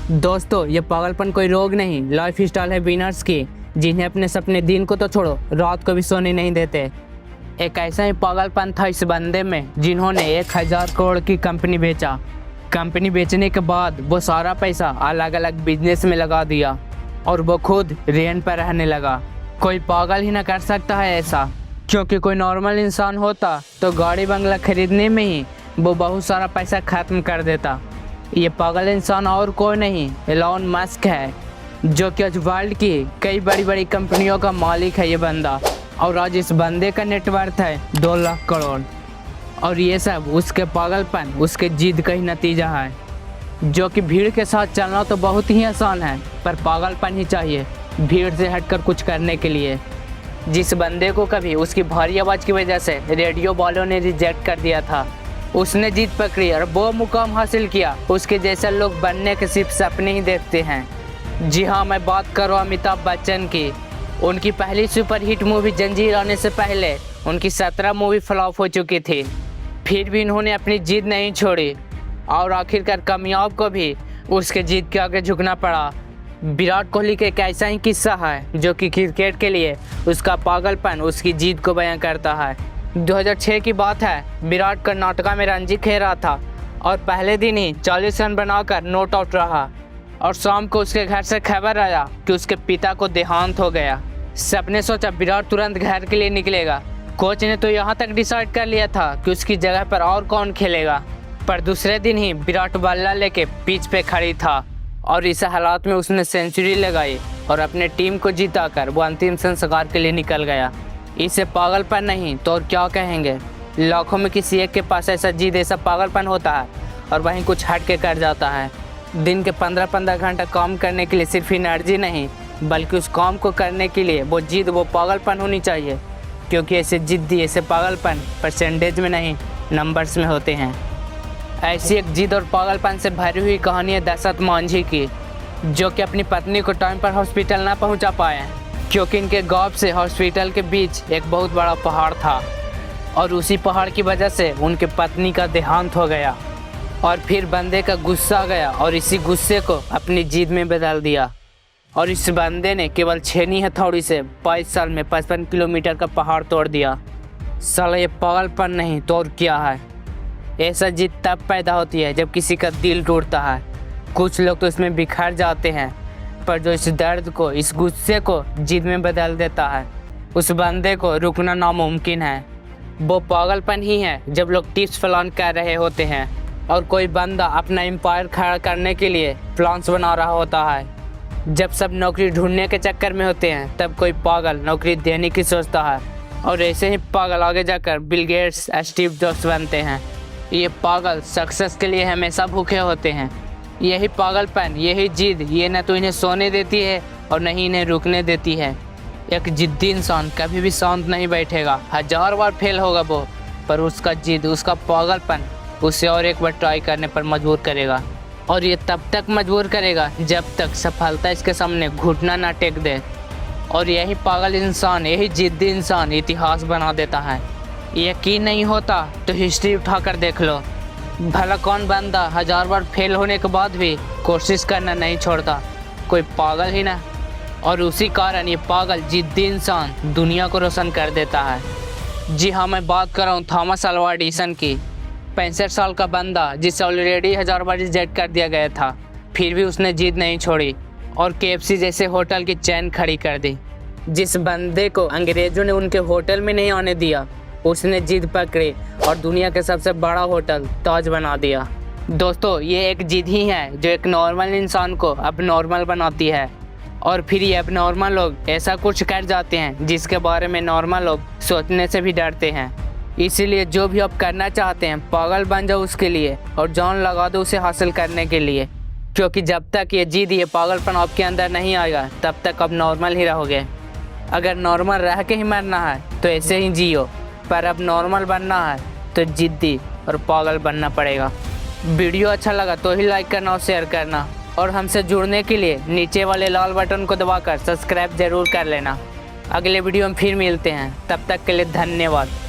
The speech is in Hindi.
दोस्तों, ये पागलपन कोई रोग नहीं, लाइफ स्टाइल है विनर्स की, जिन्हें अपने सपने दिन को तो छोड़ो रात को भी सोने नहीं देते। एक ऐसा ही पागलपन था इस बंदे में जिन्होंने 1000 करोड़ की कंपनी बेचा। कंपनी बेचने के बाद वो सारा पैसा अलग अलग बिजनेस में लगा दिया और वो खुद रेंट पर रहने लगा। कोई पागल ही ना कर सकता है ऐसा, क्योंकि कोई नॉर्मल इंसान होता तो गाड़ी बंगला खरीदने में ही वो बहुत सारा पैसा खत्म कर देता। ये पागल इंसान और कोई नहीं, एलॉन मस्क है, जो कि आज वर्ल्ड की कई बड़ी बड़ी कंपनियों का मालिक है ये बंदा। और आज इस बंदे का नेटवर्थ है 2 लाख करोड़। और ये सब उसके पागलपन, उसके जिद का ही नतीजा है, जो कि भीड़ के साथ चलना तो बहुत ही आसान है, पर पागलपन ही चाहिए भीड़ से हटकर कुछ करने के लिए। जिस बंदे को कभी उसकी भारी आवाज़ की वजह से रेडियो वालों ने रिजेक्ट कर दिया था, उसने जीत पकड़ी और वो मुकाम हासिल किया। उसके जैसे लोग बनने के सिर्फ सपने ही देखते हैं। जी हाँ, मैं बात कर रहा हूँ अमिताभ बच्चन की। उनकी पहली सुपरहिट मूवी जंजीर आने से पहले उनकी 17 मूवी फ्लॉप हो चुकी थी, फिर भी उन्होंने अपनी जिद नहीं छोड़ी और आखिरकार कामयाब को भी उसके जिद के आगे झुकना पड़ा। विराट कोहली का एक ऐसा ही किस्सा है जो कि क्रिकेट के लिए उसका पागलपन, उसकी जिद को बयां करता है। 2006 की बात है, विराट कर्नाटका में रणजी खेल रहा था और पहले दिन ही 40 रन बनाकर नॉट आउट रहा और शाम को उसके घर से खबर आया कि उसके पिता को देहांत हो गया। सबने सोचा विराट तुरंत घर के लिए निकलेगा। कोच ने तो यहाँ तक डिसाइड कर लिया था कि उसकी जगह पर और कौन खेलेगा, पर दूसरे दिन ही विराट बल्ला लेके पिच पे खड़ी था और इस हालात में उसने सेंचुरी लगाई और अपने टीम को जिताकर वो अंतिम संस्कार के लिए निकल गया। इसे पागलपन नहीं तो और क्या कहेंगे। लाखों में किसी एक के पास ऐसा जिद, ऐसा पागलपन होता है और वहीं कुछ हट के कर जाता है। दिन के 15-15 घंटा काम करने के लिए सिर्फ एनर्जी नहीं, बल्कि उस काम को करने के लिए वो जिद, वो पागलपन होनी चाहिए, क्योंकि ऐसे जिद्दी, ऐसे पागलपन परसेंटेज में नहीं नंबर्स में होते हैं। ऐसी एक जिद और पागलपन से भरी हुई कहानी है दशरथ मांझी की, जो कि अपनी पत्नी को टाइम पर हॉस्पिटल ना पहुंचा पाए, क्योंकि इनके गांव से हॉस्पिटल के बीच एक बहुत बड़ा पहाड़ था और उसी पहाड़ की वजह से उनके पत्नी का देहांत हो गया। और फिर बंदे का गुस्सा आ गया और इसी गुस्से को अपनी जिद में बदल दिया और इस बंदे ने केवल छेनी हथौड़ी से 22 साल में 55 किलोमीटर का पहाड़ तोड़ दिया। साला ये पागलपन नहीं तो और क्या है। ऐसा जिद तब पैदा होती है जब किसी का दिल टूटता है। कुछ लोग तो इसमें बिखर जाते हैं, पर जो इस दर्द को, इस गुस्से को जिद में बदल देता है, उस बंदे को रुकना नामुमकिन है। वो पागलपन ही है जब लोग टिप्स प्लान कर रहे होते हैं और कोई बंदा अपना एम्पायर खड़ा करने के लिए प्लान्स बना रहा होता है। जब सब नौकरी ढूंढने के चक्कर में होते हैं, तब कोई पागल नौकरी देने की सोचता है और ऐसे ही पागल आगे जाकर बिल गेट्स, स्टीव जॉब्स बनते हैं। ये पागल सक्सेस के लिए हमेशा भूखे होते हैं। यही पागलपन, यही जिद, ये न तो इन्हें सोने देती है और न ही इन्हें रुकने देती है। एक जिद्दी इंसान कभी भी शांत नहीं बैठेगा, 1000 बार फेल होगा वो, पर उसका जिद, उसका पागलपन उसे और एक बार ट्राई करने पर मजबूर करेगा। और ये तब तक मजबूर करेगा जब तक सफलता इसके सामने घुटना ना टेक दे। और यही पागल इंसान, यही जिद्दी इंसान इतिहास बना देता है। यकीन नहीं होता तो हिस्ट्री उठाकर देख लो। भला कौन बंदा 1000 बार फेल होने के बाद भी कोशिश करना नहीं छोड़ता, कोई पागल ही ना। और उसी कारण ये पागल जिद्दी इंसान दुनिया को रोशन कर देता है। जी हाँ, मैं बात कर रहा हूँ थॉमस अल्वा एडिसन की। 65 साल का बंदा, जिसे ऑलरेडी 1000 बार रिजेक्ट कर दिया गया था, फिर भी उसने जिद नहीं छोड़ी और KFC जैसे होटल की चेन खड़ी कर दी। जिस बंदे को अंग्रेजों ने उनके होटल में नहीं आने दिया, उसने जिद पकड़ी और दुनिया के सबसे बड़ा होटल ताज बना दिया। दोस्तों, ये एक जिद ही है जो एक नॉर्मल इंसान को अब नॉर्मल बनाती है। और फिर ये अब नॉर्मल लोग ऐसा कुछ कर जाते हैं जिसके बारे में नॉर्मल लोग सोचने से भी डरते हैं। इसीलिए जो भी आप करना चाहते हैं, पागल बन जाओ उसके लिए और जान लगा दो उसे हासिल करने के लिए, क्योंकि जब तक ये जिद, ये पागलपन आपके अंदर नहीं आएगा, तब तक आप नॉर्मल ही रहोगे। अगर नॉर्मल रह के ही मरना है तो ऐसे ही जियो, पर अब नॉर्मल बनना है तो जिद्दी और पागल बनना पड़ेगा। वीडियो अच्छा लगा तो ही लाइक करना और शेयर करना, और हमसे जुड़ने के लिए नीचे वाले लाल बटन को दबाकर सब्सक्राइब जरूर कर लेना। अगले वीडियो में फिर मिलते हैं, तब तक के लिए धन्यवाद।